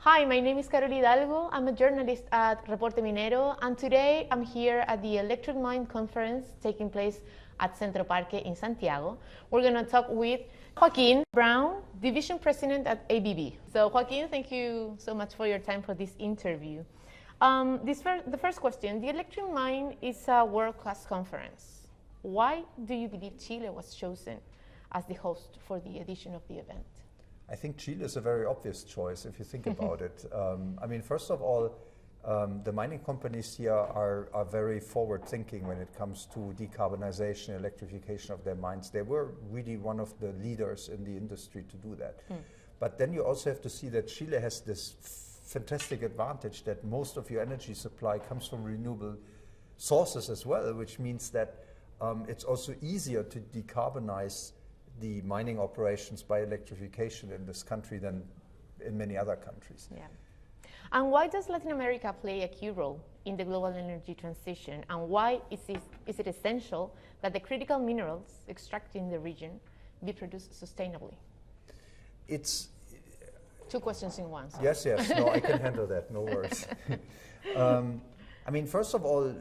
Hi, my name is Carol Hidalgo. I'm a journalist at Reporte Minero, and today I'm here at the Electric Mine conference taking place at Centro Parque in Santiago. We're going to talk with Joachim Braun, division president at ABB. So Joachim, thank you so much for your time for this interview. The first question, the Electric Mine is a world-class conference. Why do you believe Chile was chosen as the host for the edition of the event? I think Chile is a very obvious choice if you think about it. First of all, the mining companies here are very forward-thinking when it comes to decarbonization, electrification of their mines. They were really one of the leaders in the industry to do that. But then you also have to see that Chile has this fantastic advantage that most of your energy supply comes from renewable sources as well, which means that it's also easier to decarbonize the mining operations by electrification in this country than in many other countries. Yeah. And why does Latin America play a key role in the global energy transition? And why is it essential that the critical minerals extracted in the region be produced sustainably? It's two questions in one. So. Yes, no, I can handle that, no worries. First of all,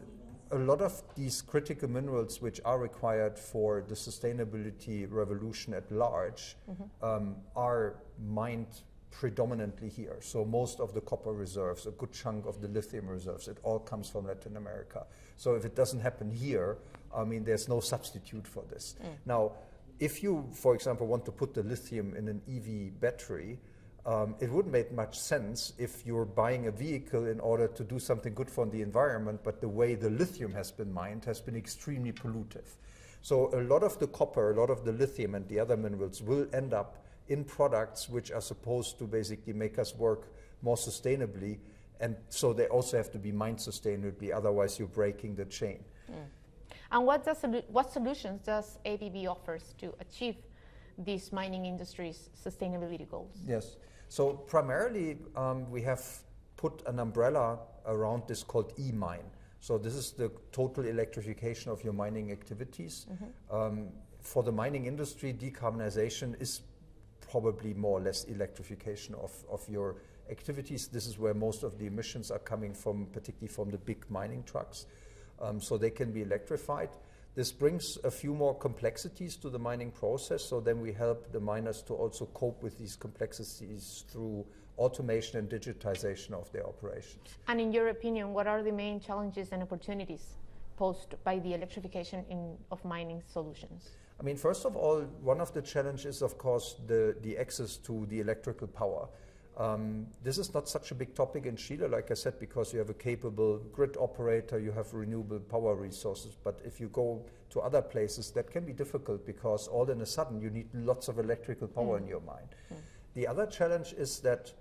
a lot of these critical minerals which are required for the sustainability revolution at large are mined predominantly here. So most of the copper reserves, a good chunk of the lithium reserves, it all comes from Latin America. So if it doesn't happen here, there's no substitute for this. Now, if you, for example, want to put the lithium in an EV battery, it wouldn't make much sense if you're buying a vehicle in order to do something good for the environment, but the way the lithium has been mined has been extremely pollutive. So a lot of the copper, a lot of the lithium and the other minerals will end up in products which are supposed to basically make us work more sustainably, and so they also have to be mined sustainably, otherwise you're breaking the chain. And what solutions does ABB offers to achieve these mining industry's sustainability goals? Yes. So primarily, we have put an umbrella around this called e-mine. So this is the total electrification of your mining activities. For the mining industry, decarbonization is probably more or less electrification of your activities. This is where most of the emissions are coming from, particularly from the big mining trucks. So they can be electrified. This brings a few more complexities to the mining process, so then we help the miners to also cope with these complexities through automation and digitization of their operations. And in your opinion, what are the main challenges and opportunities posed by the electrification of mining solutions? First of all, one of the challenges, of course, the access to the electrical power. This is not such a big topic in Chile, like I said, because you have a capable grid operator, you have renewable power resources. But if you go to other places, that can be difficult because all in a sudden you need lots of electrical power in your mine. The other challenge is that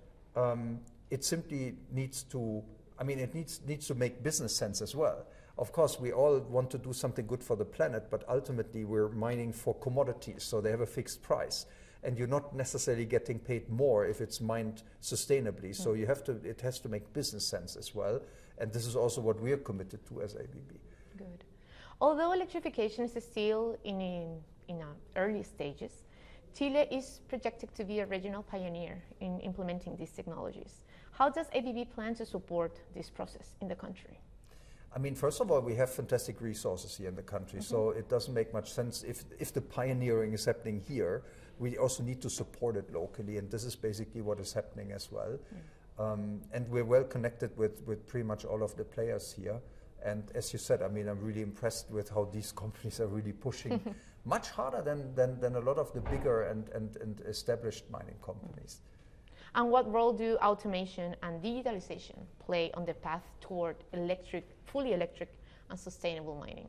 it simply needs to, it needs to make business sense as well. Of course, we all want to do something good for the planet, but ultimately we're mining for commodities, so they have a fixed price. And you're not necessarily getting paid more if it's mined sustainably. So it has to make business sense as well. And this is also what we are committed to as ABB. Good. Although electrification is still in early stages, Chile is projected to be a regional pioneer in implementing these technologies. How does ABB plan to support this process in the country? First of all, we have fantastic resources here in the country, so it doesn't make much sense if the pioneering is happening here. We also need to support it locally, and this is basically what is happening as well. And we're well connected with pretty much all of the players here. And as you said, I'm really impressed with how these companies are really pushing much harder than a lot of the bigger and established mining companies. And what role do automation and digitalization play on the path toward fully electric and sustainable mining?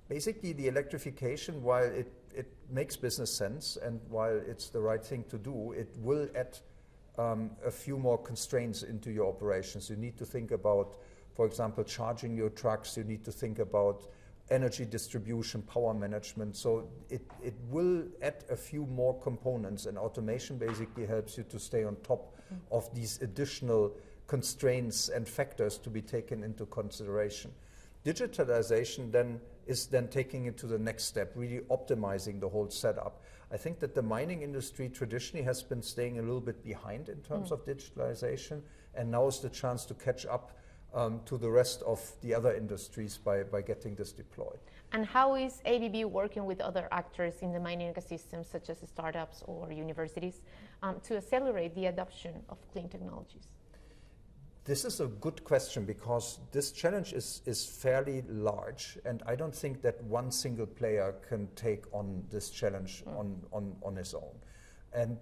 Basically, the electrification, while it makes business sense and while it's the right thing to do, it will add a few more constraints into your operations. You need to think about, for example, charging your trucks. You need to think about energy distribution, power management. So it will add a few more components, and automation basically helps you to stay on top of these additional constraints and factors to be taken into consideration. Digitalization then is then taking it to the next step, really optimizing the whole setup. I think that the mining industry traditionally has been staying a little bit behind in terms of digitalization, and now is the chance to catch up to the rest of the other industries by getting this deployed. And how is ABB working with other actors in the mining ecosystem, such as startups or universities, to accelerate the adoption of clean technologies? This is a good question, because this challenge is fairly large, and I don't think that one single player can take on this challenge on his own. And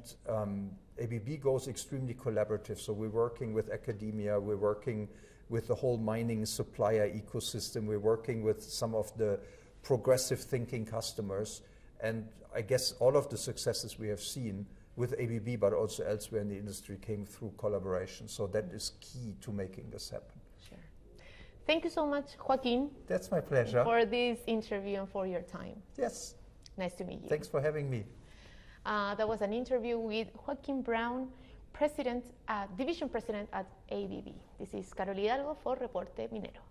ABB goes extremely collaborative, so we're working with academia, we're working with the whole mining supplier ecosystem, we're working with some of the progressive thinking customers, and I guess all of the successes we have seen with ABB, but also elsewhere in the industry, came through collaboration. So that is key to making this happen. Sure. Thank you so much, Joachim. That's my pleasure. For this interview and for your time. Yes. Nice to meet you. Thanks for having me. That was an interview with Joachim Braun, Division President at ABB. This is Carol Hidalgo for Reporte Minero.